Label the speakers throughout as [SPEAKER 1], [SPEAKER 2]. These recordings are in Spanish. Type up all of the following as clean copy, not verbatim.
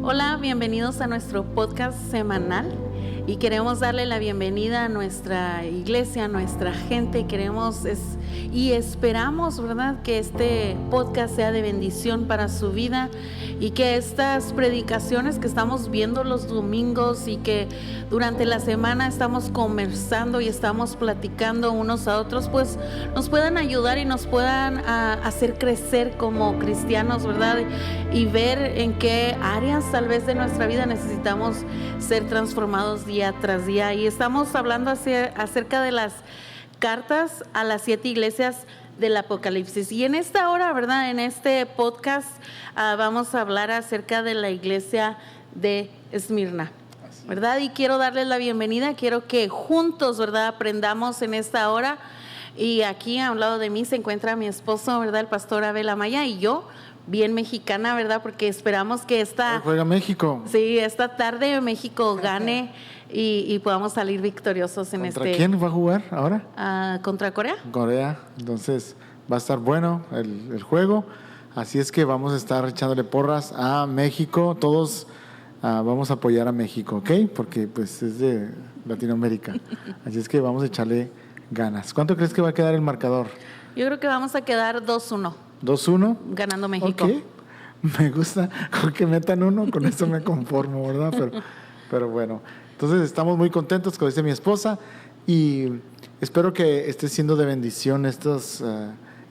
[SPEAKER 1] Hola, bienvenidos a nuestro podcast semanal y queremos darle la bienvenida a nuestra iglesia, a nuestra gente. Y esperamos, ¿verdad?, que este podcast sea de bendición para su vida y que estas predicaciones que estamos viendo los domingos y que durante la semana estamos conversando y estamos platicando unos a otros, pues nos puedan ayudar y nos puedan hacer crecer como cristianos, ¿verdad? Y ver en qué áreas tal vez de nuestra vida necesitamos ser transformados día tras día. Y estamos hablando acerca de las cartas a las 7 iglesias del Apocalipsis. Y en esta hora, ¿verdad?, en este podcast vamos a hablar acerca de la iglesia de Esmirna, ¿verdad? Y quiero darles la bienvenida, quiero que juntos, ¿verdad?, aprendamos en esta hora. Y aquí a un lado de mí se encuentra mi esposo, ¿verdad?, el pastor Abel Amaya, y yo, bien mexicana, ¿verdad?, porque esperamos que
[SPEAKER 2] juega México.
[SPEAKER 1] Sí, esta tarde México gane y podamos salir victoriosos en
[SPEAKER 2] ¿Contra quién va a jugar ahora?
[SPEAKER 1] ¿Contra Corea?
[SPEAKER 2] Corea, entonces va a estar bueno el juego, así es que vamos a estar echándole porras a México, todos vamos a apoyar a México, ¿ok? Porque pues es de Latinoamérica, así es que vamos a echarle ganas. ¿Cuánto crees que va a quedar el marcador?
[SPEAKER 1] Yo creo que vamos a quedar 2-1.
[SPEAKER 2] 2-1.
[SPEAKER 1] Ganando México.
[SPEAKER 2] Ok, me gusta, con que metan uno, con eso me conformo, ¿verdad? Pero bueno, entonces estamos muy contentos, como dice mi esposa, y espero que esté siendo de bendición estos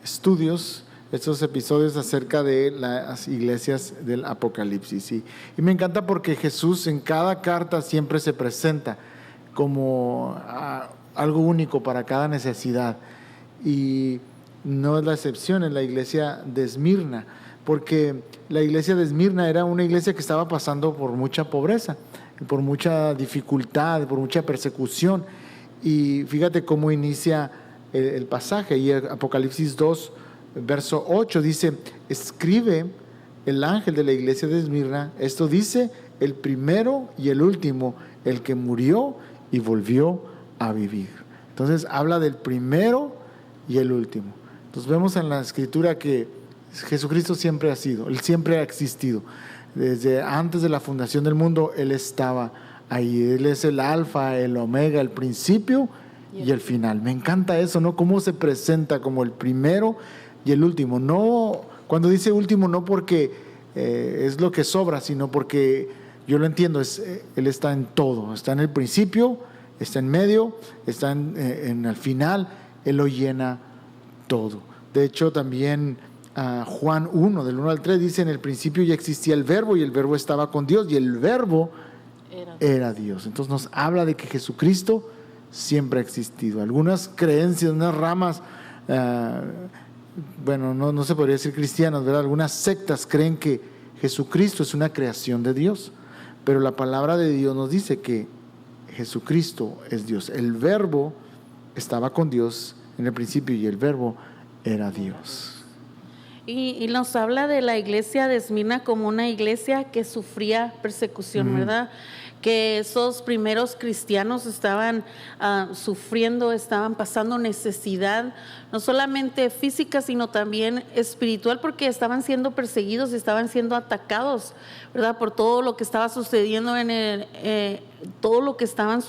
[SPEAKER 2] estudios, estos episodios acerca de las iglesias del Apocalipsis. Y me encanta porque Jesús en cada carta siempre se presenta como algo único para cada necesidad, y no es la excepción en la iglesia de Esmirna, porque la iglesia de Esmirna era una iglesia que estaba pasando por mucha pobreza, por mucha dificultad, por mucha persecución. Y fíjate cómo inicia el pasaje, y el Apocalipsis 2, verso 8 dice: escribe el ángel de la iglesia de Esmirna, esto dice el primero y el último, el que murió y volvió a vivir. Entonces habla del primero y el último. Entonces vemos en la escritura que Jesucristo siempre ha sido, Él siempre ha existido. Desde antes de la fundación del mundo, Él estaba ahí. Él es el alfa, el omega, el principio y el final. Me encanta eso, ¿no? Cómo se presenta como el primero y el último. No, cuando dice último, no porque es lo que sobra, sino porque yo lo entiendo, Él está en todo. Está en el principio, está en medio, está en el final. Él lo llena todo. De hecho, también Juan 1, del 1 al 3, dice: en el principio ya existía el verbo, y el verbo estaba con Dios, y el verbo era Dios. Entonces nos habla de que Jesucristo siempre ha existido. Algunas creencias, unas ramas, no se podría decir cristianas, ¿verdad? Algunas sectas creen que Jesucristo es una creación de Dios, pero la palabra de Dios nos dice que Jesucristo es Dios. El verbo estaba con Dios en el principio, y el verbo era Dios.
[SPEAKER 1] Y nos habla de la iglesia de Esmirna como una iglesia que sufría persecución, ¿verdad? Que esos primeros cristianos estaban sufriendo, estaban pasando necesidad, no solamente física, sino también espiritual, porque estaban siendo perseguidos y estaban siendo atacados, ¿verdad?, por todo lo que estaba sucediendo todo lo que estaban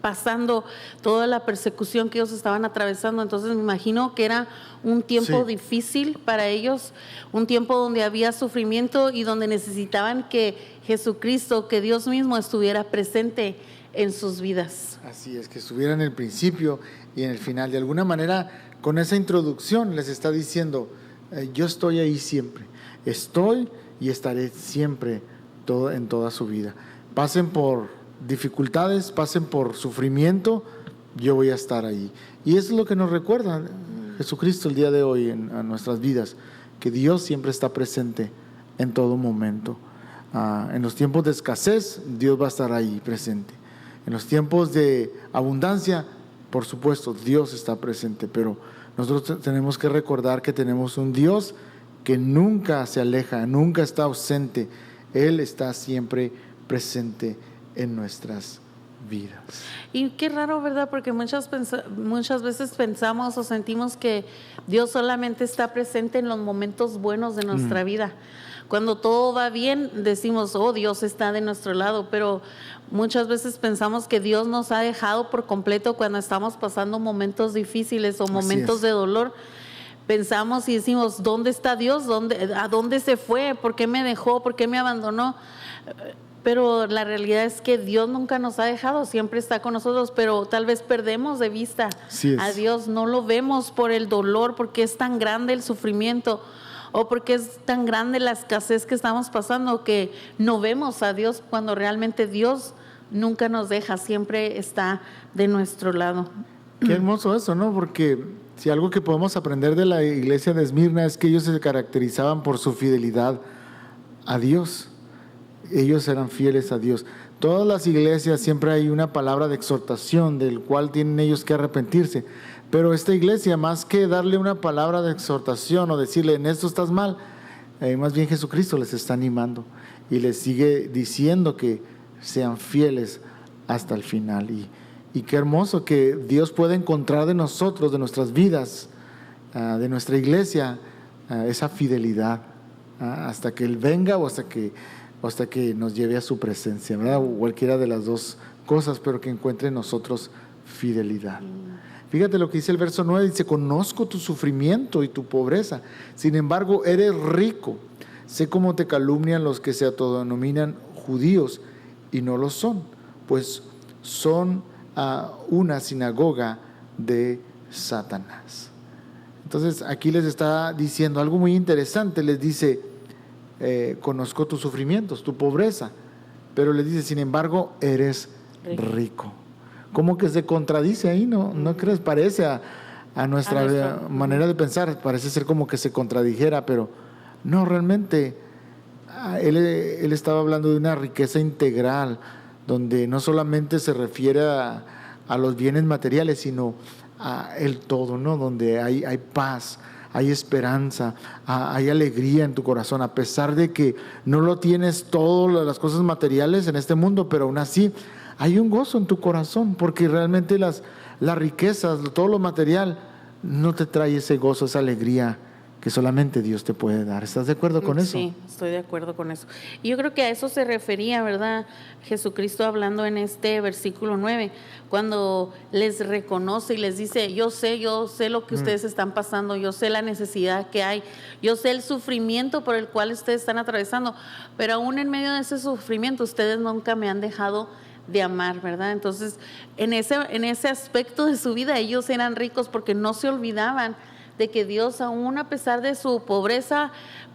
[SPEAKER 1] pasando, toda la persecución que ellos estaban atravesando. Entonces me imagino que era un tiempo difícil para ellos, un tiempo donde había sufrimiento y donde necesitaban que Jesucristo, que Dios mismo estuviera presente en sus vidas.
[SPEAKER 2] Así es, que estuviera en el principio y en el final. De alguna manera, con esa introducción les está diciendo: yo estoy ahí siempre, estoy y estaré siempre en toda su vida. Pasen por dificultades, pasen por sufrimiento, yo voy a estar ahí. Y eso es lo que nos recuerda Jesucristo el día de hoy en nuestras vidas, que Dios siempre está presente en todo momento. En los tiempos de escasez, Dios va a estar ahí presente. En los tiempos de abundancia, por supuesto, Dios está presente, pero nosotros tenemos que recordar que tenemos un Dios que nunca se aleja, nunca está ausente. Él está siempre presente en nuestras vidas.
[SPEAKER 1] Y qué raro, ¿verdad? Porque muchas veces pensamos o sentimos que Dios solamente está presente en los momentos buenos de nuestra vida. Cuando todo va bien, decimos, oh, Dios está de nuestro lado, pero muchas veces pensamos que Dios nos ha dejado por completo cuando estamos pasando momentos difíciles o momentos de dolor. Pensamos y decimos, ¿dónde está Dios? ¿A dónde se fue? ¿Por qué me dejó? ¿Por qué me abandonó? Pero la realidad es que Dios nunca nos ha dejado, siempre está con nosotros, pero tal vez perdemos de vista a Dios, no lo vemos por el dolor, porque es tan grande el sufrimiento, o porque es tan grande la escasez que estamos pasando, que no vemos a Dios cuando realmente Dios nunca nos deja, siempre está de nuestro lado.
[SPEAKER 2] Qué hermoso eso, ¿no? Porque si algo que podemos aprender de la iglesia de Esmirna es que ellos se caracterizaban por su fidelidad a Dios. Ellos eran fieles a Dios. Todas las iglesias siempre hay una palabra de exhortación del cual tienen ellos que arrepentirse. Pero esta iglesia, más que darle una palabra de exhortación o decirle en esto estás mal, más bien Jesucristo les está animando y les sigue diciendo que sean fieles hasta el final. Y qué hermoso que Dios pueda encontrar de nosotros, de nuestras vidas, de nuestra iglesia, esa fidelidad hasta que Él venga o hasta que nos lleve a su presencia, ¿verdad? O cualquiera de las dos cosas, pero que encuentre en nosotros fidelidad. Fíjate lo que dice el verso 9, dice, conozco tu sufrimiento y tu pobreza, sin embargo eres rico. Sé cómo te calumnian los que se autodenominan judíos y no lo son, pues son una sinagoga de Satanás. Entonces aquí les está diciendo algo muy interesante, les dice, conozco tus sufrimientos, tu pobreza, pero les dice, sin embargo, eres rico. ¿Cómo que se contradice ahí? ¿No crees? Parece a nuestra manera de pensar, parece ser como que se contradijera, pero no, realmente él estaba hablando de una riqueza integral, donde no solamente se refiere a los bienes materiales, sino a el todo, ¿no? Donde hay paz, hay esperanza, hay alegría en tu corazón, a pesar de que no lo tienes todas las cosas materiales en este mundo, pero aún así hay un gozo en tu corazón, porque realmente las riquezas, todo lo material, no te trae ese gozo, esa alegría que solamente Dios te puede dar. ¿Estás de acuerdo con eso?
[SPEAKER 1] Sí, estoy de acuerdo con eso. Y yo creo que a eso se refería, ¿verdad? Jesucristo hablando en este versículo 9, cuando les reconoce y les dice, yo sé lo que ustedes están pasando, yo sé la necesidad que hay, yo sé el sufrimiento por el cual ustedes están atravesando, pero aún en medio de ese sufrimiento ustedes nunca me han dejado de amar, ¿verdad? Entonces, en ese aspecto de su vida, ellos eran ricos porque no se olvidaban de que Dios, aún a pesar de su pobreza,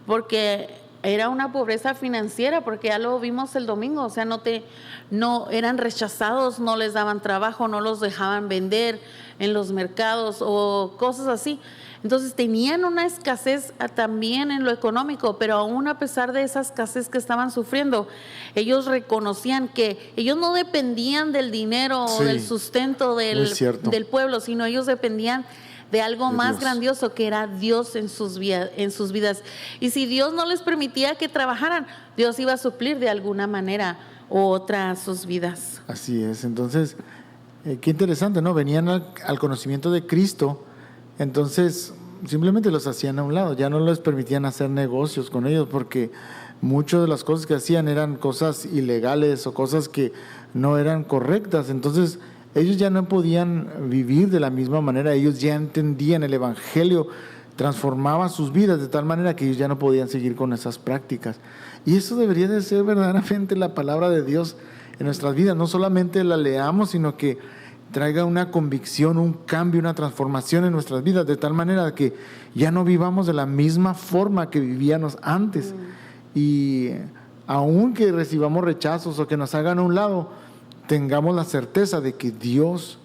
[SPEAKER 1] porque era una pobreza financiera, porque ya lo vimos el domingo, o sea, no eran rechazados, no les daban trabajo, no los dejaban vender en los mercados o cosas así. Entonces tenían una escasez también en lo económico, pero aún a pesar de esa escasez que estaban sufriendo, ellos reconocían que ellos no dependían del dinero o del sustento del pueblo, sino ellos dependían de algo más grandioso, que era Dios en sus vidas. Y si Dios no les permitía que trabajaran, Dios iba a suplir de alguna manera u otra sus vidas.
[SPEAKER 2] Así es. Entonces, qué interesante, ¿no? Venían al conocimiento de Cristo, entonces simplemente los hacían a un lado, ya no les permitían hacer negocios con ellos, porque muchas de las cosas que hacían eran cosas ilegales o cosas que no eran correctas. Entonces ellos ya no podían vivir de la misma manera, ellos ya entendían el Evangelio, transformaba sus vidas de tal manera que ellos ya no podían seguir con esas prácticas. Y eso debería de ser verdaderamente la palabra de Dios en nuestras vidas, no solamente la leamos, sino que traiga una convicción, un cambio, una transformación en nuestras vidas, de tal manera que ya no vivamos de la misma forma que vivíamos antes. Y aunque recibamos rechazos o que nos hagan a un lado, tengamos la certeza de que Dios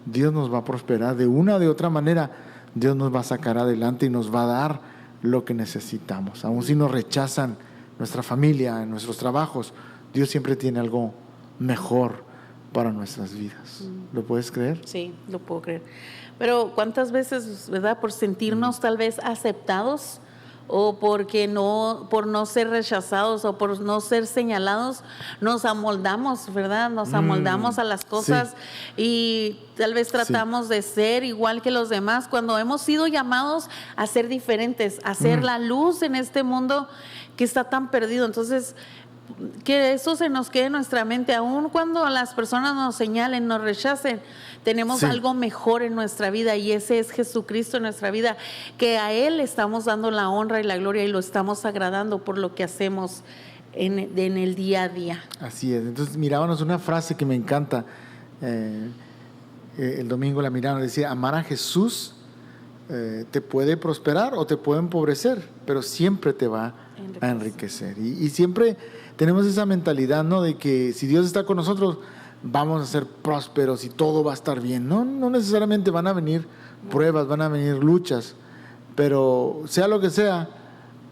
[SPEAKER 2] nos va a prosperar de una o de otra manera. Dios nos va a sacar adelante y nos va a dar lo que necesitamos. Aun si nos rechazan nuestra familia, nuestros trabajos, Dios siempre tiene algo mejor para nuestras vidas. ¿Lo puedes creer?
[SPEAKER 1] Sí, lo puedo creer. Pero ¿cuántas veces, verdad, por sentirnos tal vez aceptados o por no ser rechazados o por no ser señalados, nos amoldamos, ¿verdad? Nos amoldamos a las cosas y tal vez tratamos de ser igual que los demás cuando hemos sido llamados a ser diferentes, a ser la luz en este mundo que está tan perdido. Entonces, que eso se nos quede en nuestra mente, aun cuando las personas nos señalen, nos rechacen, tenemos algo mejor en nuestra vida y ese es Jesucristo en nuestra vida, que a Él le estamos dando la honra y la gloria y lo estamos agradando por lo que hacemos en el día a día.
[SPEAKER 2] Así es. Entonces mirábamos una frase que me encanta, el domingo la miraron, decía: amar a Jesús te puede prosperar o te puede empobrecer, pero siempre te va a enriquecer. Y siempre tenemos esa mentalidad, ¿no? De que si Dios está con nosotros, vamos a ser prósperos y todo va a estar bien. No necesariamente van a venir pruebas, van a venir luchas, pero sea lo que sea,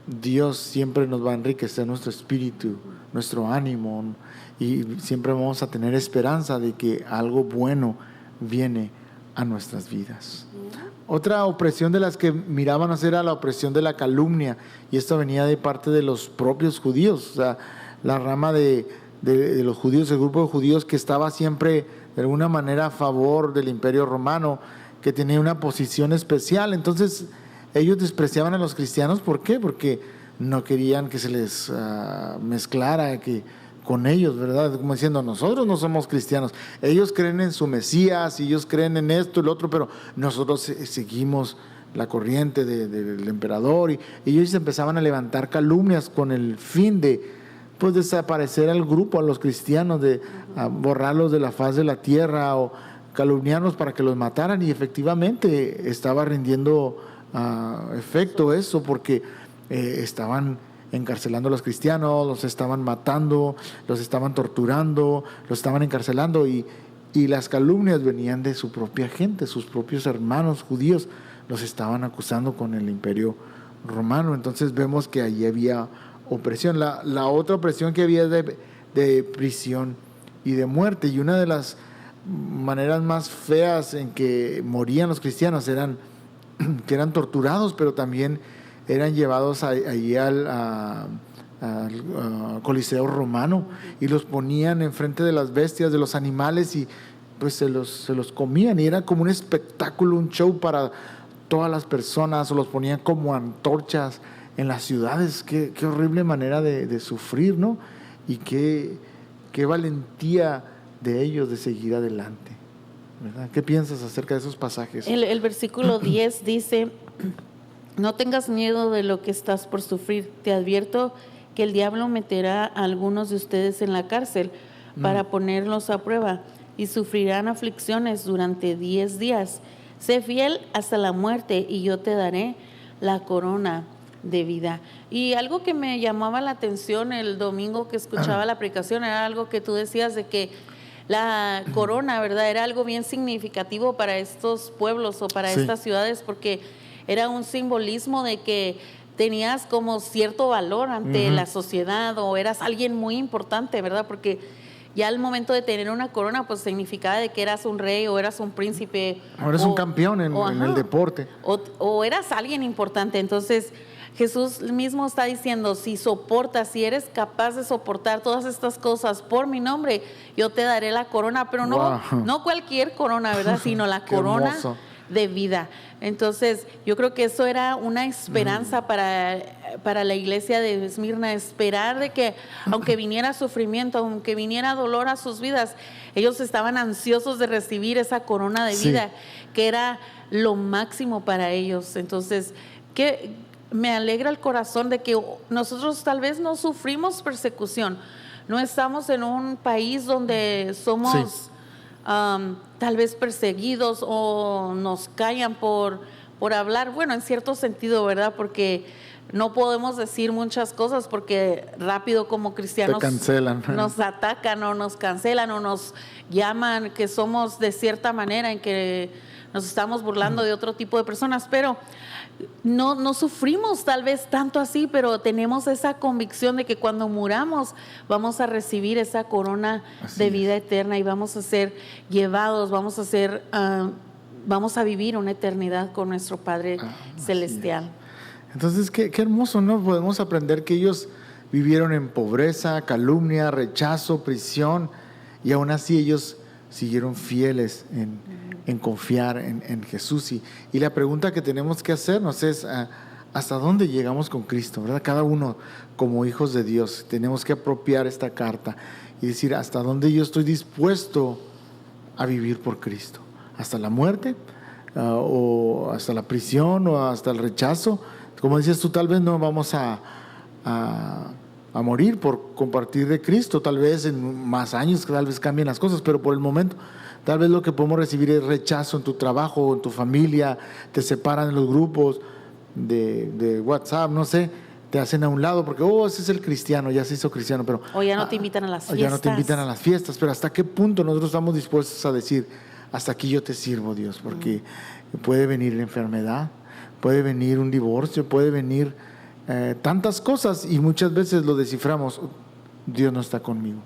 [SPEAKER 2] Dios siempre nos va a enriquecer nuestro espíritu, nuestro ánimo, y siempre vamos a tener esperanza de que algo bueno viene a nuestras vidas. Otra opresión de las que mirábamos era la opresión de la calumnia, y esto venía de parte de los propios judíos, o sea, la rama de los judíos, el grupo de judíos que estaba siempre de alguna manera a favor del Imperio Romano, que tenía una posición especial. Entonces ellos despreciaban a los cristianos. ¿Por qué? Porque no querían que se les mezclara con ellos, ¿verdad? Como diciendo, nosotros no somos cristianos, ellos creen en su Mesías y ellos creen en esto y lo otro, pero nosotros seguimos la corriente del emperador, y ellos empezaban a levantar calumnias con el fin de desaparecer al grupo, a los cristianos, de borrarlos de la faz de la tierra o calumniarlos para que los mataran, y efectivamente estaba rindiendo efecto eso, porque estaban encarcelando a los cristianos, los estaban matando, los estaban torturando, los estaban encarcelando, y las calumnias venían de su propia gente, sus propios hermanos judíos los estaban acusando con el Imperio Romano. Entonces vemos que allí había opresión. La otra opresión que había de prisión y de muerte, y una de las maneras más feas en que morían los cristianos que eran torturados, pero también eran llevados allí al Coliseo Romano y los ponían enfrente de las bestias, de los animales, y pues se los comían, y era como un espectáculo, un show para todas las personas, o los ponían como antorchas en las ciudades. Qué horrible manera de sufrir, ¿no? Y qué valentía de ellos de seguir adelante, ¿verdad? ¿Qué piensas acerca de esos pasajes?
[SPEAKER 1] El versículo 10 dice: no tengas miedo de lo que estás por sufrir. Te advierto que el diablo meterá a algunos de ustedes en la cárcel para ponerlos a prueba, y sufrirán aflicciones durante 10 días. Sé fiel hasta la muerte y yo te daré la corona de vida. Y algo que me llamaba la atención el domingo que escuchaba la predicación era algo que tú decías, de que la corona, ¿verdad?, era algo bien significativo para estos pueblos o para estas ciudades, porque era un simbolismo de que tenías como cierto valor ante la sociedad, o eras alguien muy importante, ¿verdad? Porque ya al momento de tener una corona, pues significaba de que eras un rey o eras un príncipe.
[SPEAKER 2] O eres un campeón en el deporte.
[SPEAKER 1] O eras alguien importante. Entonces Jesús mismo está diciendo: si soportas, si eres capaz de soportar todas estas cosas por mi nombre, yo te daré la corona, pero no cualquier corona, ¿verdad? Sino la corona de vida. Entonces yo creo que eso era una esperanza para la iglesia de Esmirna, esperar de que aunque viniera sufrimiento, aunque viniera dolor a sus vidas, ellos estaban ansiosos de recibir esa corona de vida, que era lo máximo para ellos. Entonces, que me alegra el corazón de que nosotros tal vez no sufrimos persecución, no estamos en un país donde somos tal vez perseguidos o nos callan por hablar, bueno, en cierto sentido, ¿verdad? Porque no podemos decir muchas cosas, porque rápido como cristianos
[SPEAKER 2] te cancelan,
[SPEAKER 1] nos atacan o nos cancelan o nos llaman que somos de cierta manera, en que nos estamos burlando de otro tipo de personas, pero no sufrimos tal vez tanto así, pero tenemos esa convicción de que cuando muramos vamos a recibir esa corona de vida eterna, y vamos a ser llevados, vamos a vivir una eternidad con nuestro Padre celestial.
[SPEAKER 2] Entonces, qué hermoso, ¿no? Podemos aprender que ellos vivieron en pobreza, calumnia, rechazo, prisión, y aún así ellos siguieron fieles en confiar en Jesús. Y la pregunta que tenemos que hacernos es, ¿hasta dónde llegamos con Cristo? ¿Verdad? Cada uno como hijos de Dios tenemos que apropiar esta carta y decir, ¿hasta dónde yo estoy dispuesto a vivir por Cristo? ¿Hasta la muerte? ¿O hasta la prisión? ¿O hasta el rechazo? Como dices tú, tal vez no vamos a morir por compartir de Cristo, tal vez en más años, tal vez cambien las cosas, pero por el momento, tal vez lo que podemos recibir es rechazo en tu trabajo, en tu familia, te separan en los grupos de WhatsApp, no sé, te hacen a un lado porque, ese es el cristiano, ya se hizo cristiano, pero...
[SPEAKER 1] O ya no te invitan a las fiestas.
[SPEAKER 2] Ya no te invitan a las fiestas, pero ¿hasta qué punto nosotros estamos dispuestos a decir, hasta aquí yo te sirvo, Dios? Porque puede venir la enfermedad, puede venir un divorcio, puede venir tantas cosas, y muchas veces lo desciframos, Dios no está conmigo,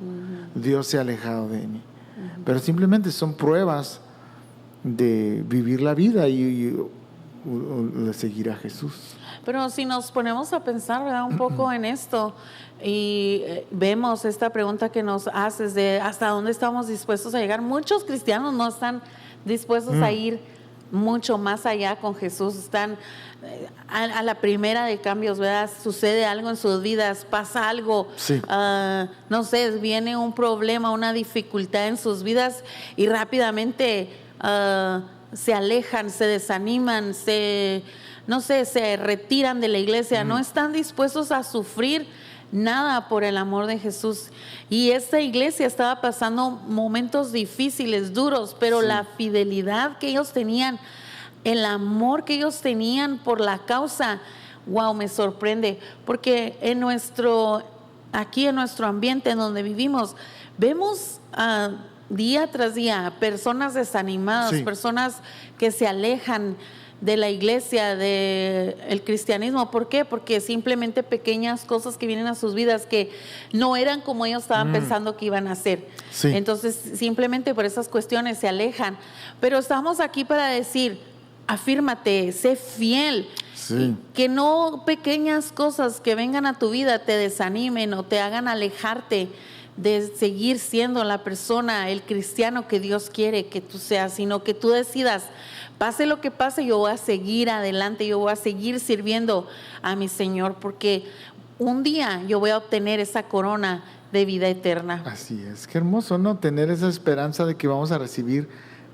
[SPEAKER 2] Dios se ha alejado de mí. Pero simplemente son pruebas de vivir la vida y de seguir a Jesús.
[SPEAKER 1] Pero si nos ponemos a pensar, ¿verdad?, un poco en esto y vemos esta pregunta que nos haces de hasta dónde estamos dispuestos a llegar. Muchos cristianos no están dispuestos a ir mucho más allá con Jesús. Están a la primera de cambios, ¿verdad? Sucede algo en sus vidas, pasa algo,
[SPEAKER 2] sí.
[SPEAKER 1] No sé, viene un problema, una dificultad en sus vidas y rápidamente se alejan, se desaniman, se retiran de la iglesia. No están dispuestos a sufrir nada por el amor de Jesús. Y esta iglesia estaba pasando momentos difíciles, duros, pero la fidelidad que ellos tenían, el amor que ellos tenían por la causa, wow, me sorprende, porque aquí en nuestro ambiente en donde vivimos, vemos día tras día personas desanimadas, personas que se alejan de la iglesia, del cristianismo. ¿Por qué? Porque simplemente pequeñas cosas que vienen a sus vidas que no eran como ellos estaban pensando que iban a ser. Entonces, simplemente por esas cuestiones se alejan. Pero estamos aquí para decir, afírmate, sé fiel. Que no pequeñas cosas que vengan a tu vida te desanimen o te hagan alejarte de seguir siendo la persona, el cristiano que Dios quiere que tú seas, sino que tú decidas, pase lo que pase, yo voy a seguir adelante, yo voy a seguir sirviendo a mi Señor, porque un día yo voy a obtener esa corona de vida eterna.
[SPEAKER 2] Así es, qué hermoso, ¿no? Tener esa esperanza de que vamos a recibir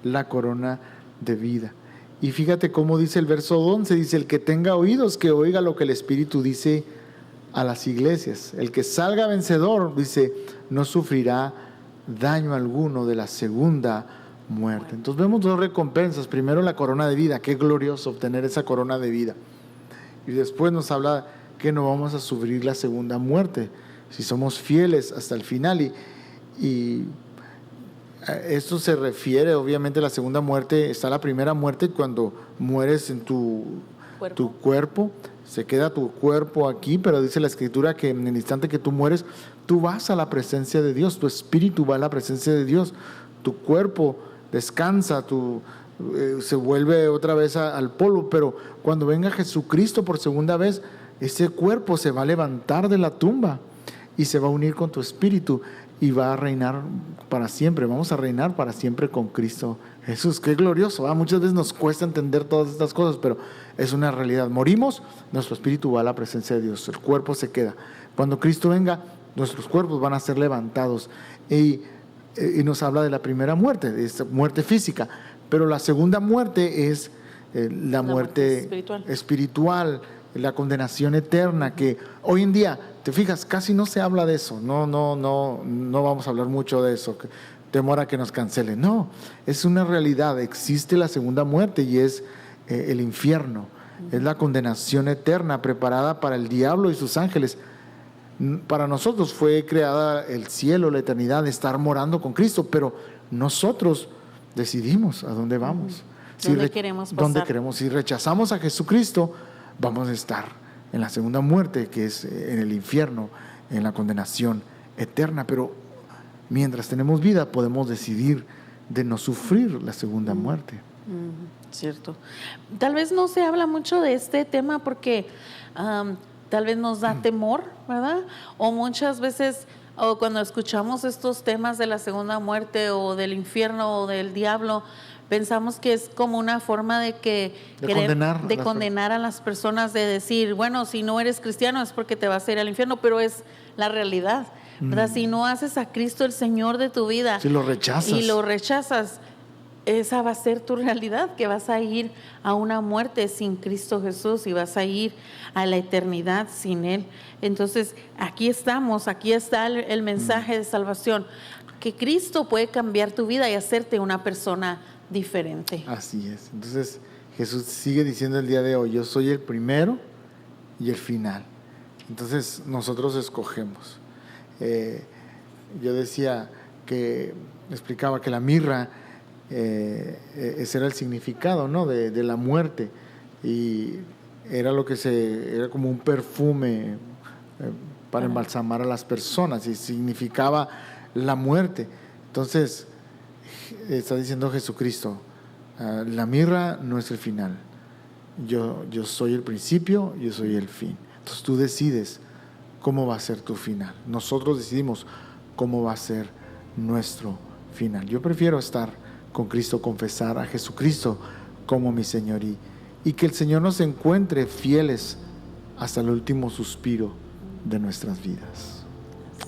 [SPEAKER 2] la corona de vida. Y fíjate cómo dice el verso 11, dice, el que tenga oídos, que oiga lo que el Espíritu dice a las iglesias. El que salga vencedor, dice, no sufrirá daño alguno de la segunda muerte. Entonces vemos dos recompensas. Primero, la corona de vida. Qué glorioso obtener esa corona de vida. Y después nos habla que no vamos a sufrir la segunda muerte si somos fieles hasta el final. Y esto se refiere, obviamente, a la segunda muerte. Está la primera muerte cuando mueres en tu cuerpo. Se queda tu cuerpo aquí, pero dice la Escritura que en el instante que tú mueres, tú vas a la presencia de Dios, tu espíritu va a la presencia de Dios, tu cuerpo descansa, se vuelve otra vez al polvo, pero cuando venga Jesucristo por segunda vez, ese cuerpo se va a levantar de la tumba y se va a unir con tu espíritu y va a reinar para siempre. Vamos a reinar para siempre con Cristo Jesús. Qué glorioso, ¿verdad? Muchas veces nos cuesta entender todas estas cosas, pero es una realidad. Morimos, nuestro espíritu va a la presencia de Dios, el cuerpo se queda. Cuando Cristo venga, nuestros cuerpos van a ser levantados. Y nos habla de la primera muerte, de esta muerte física, pero la segunda muerte es la muerte espiritual, la condenación eterna, que hoy en día, te fijas, casi no se habla de eso. No vamos a hablar mucho de eso, temor a que nos cancelen. No, es una realidad, existe la segunda muerte y es el infierno, es la condenación eterna preparada para el diablo y sus ángeles. Para nosotros fue creada el cielo, la eternidad, de estar morando con Cristo, pero nosotros decidimos a dónde vamos.
[SPEAKER 1] ¿Dónde queremos pasar?
[SPEAKER 2] ¿Dónde queremos? Si rechazamos a Jesucristo, vamos a estar en la segunda muerte, que es en el infierno, en la condenación eterna. Pero mientras tenemos vida, podemos decidir de no sufrir la segunda muerte.
[SPEAKER 1] Cierto. Tal vez no se habla mucho de este tema porque tal vez nos da temor, ¿verdad? O muchas veces, o cuando escuchamos estos temas de la segunda muerte o del infierno o del diablo, pensamos que es como una forma de condenar a las personas, de decir, bueno, si no eres cristiano es porque te vas a ir al infierno, pero es la realidad, ¿verdad? Si no haces a Cristo el Señor de tu vida,
[SPEAKER 2] si lo rechazas,
[SPEAKER 1] esa va a ser tu realidad, que vas a ir a una muerte sin Cristo Jesús y vas a ir a la eternidad sin Él. Entonces, aquí está el mensaje de salvación, que Cristo puede cambiar tu vida y hacerte una persona diferente.
[SPEAKER 2] Así es. Entonces, Jesús sigue diciendo el día de hoy, yo soy el primero y el final. Entonces, nosotros escogemos. Yo explicaba que la mirra, ese era el significado, ¿no? de la muerte, y era era como un perfume para embalsamar a las personas, y significaba la muerte. Entonces está diciendo Jesucristo, la mirra no es el final, yo soy el principio, yo soy el fin. Entonces tú decides cómo va a ser tu final. Nosotros decidimos cómo va a ser nuestro final. Yo prefiero estar con Cristo, confesar a Jesucristo como mi Señor, y que el Señor nos encuentre fieles hasta el último suspiro de nuestras vidas.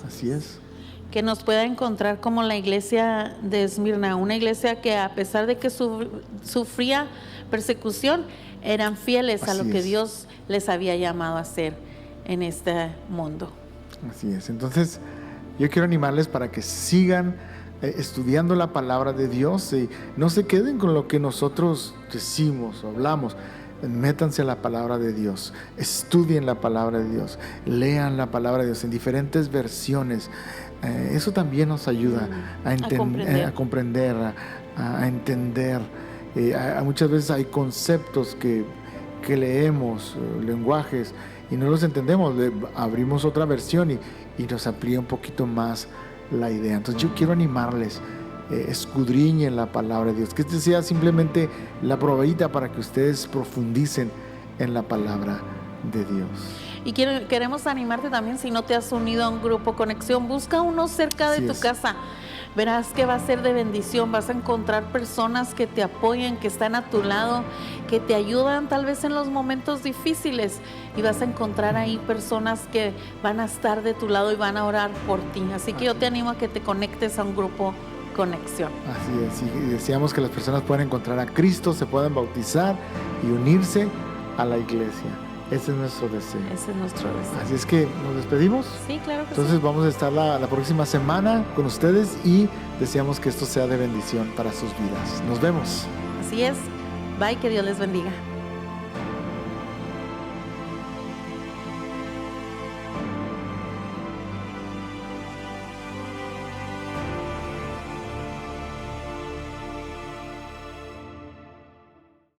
[SPEAKER 2] Así es.
[SPEAKER 1] Que nos pueda encontrar como la iglesia de Esmirna, una iglesia que a pesar de que sufría persecución, eran fieles a lo que Dios les había llamado a hacer en este mundo.
[SPEAKER 2] Así es. Entonces, yo quiero animarles para que sigan estudiando la palabra de Dios y no se queden con lo que nosotros decimos o hablamos. Métanse a la palabra de Dios, estudien la palabra de Dios, lean la palabra de Dios en diferentes versiones. Eso también nos ayuda a comprender, a entender. Muchas veces hay conceptos que leemos, lenguajes, y no los entendemos. Abrimos otra versión y nos amplía un poquito más la idea. Entonces yo quiero animarles, escudriñen la palabra de Dios, que este sea simplemente la probadita para que ustedes profundicen en la palabra de Dios. Y
[SPEAKER 1] queremos animarte también, si no te has unido a un grupo Conexión, busca uno cerca de tu casa. Verás que va a ser de bendición, vas a encontrar personas que te apoyen, que están a tu lado, que te ayudan tal vez en los momentos difíciles, y vas a encontrar ahí personas que van a estar de tu lado y van a orar por ti. Así que yo te animo a que te conectes a un grupo Conexión.
[SPEAKER 2] Así es, y deseamos que las personas puedan encontrar a Cristo, se puedan bautizar y unirse a la iglesia. Ese es nuestro deseo. Así es que nos despedimos.
[SPEAKER 1] Sí, claro que
[SPEAKER 2] Entonces vamos a estar la próxima semana con ustedes y deseamos que esto sea de bendición para sus vidas. Nos vemos.
[SPEAKER 1] Así es. Bye, que Dios les bendiga.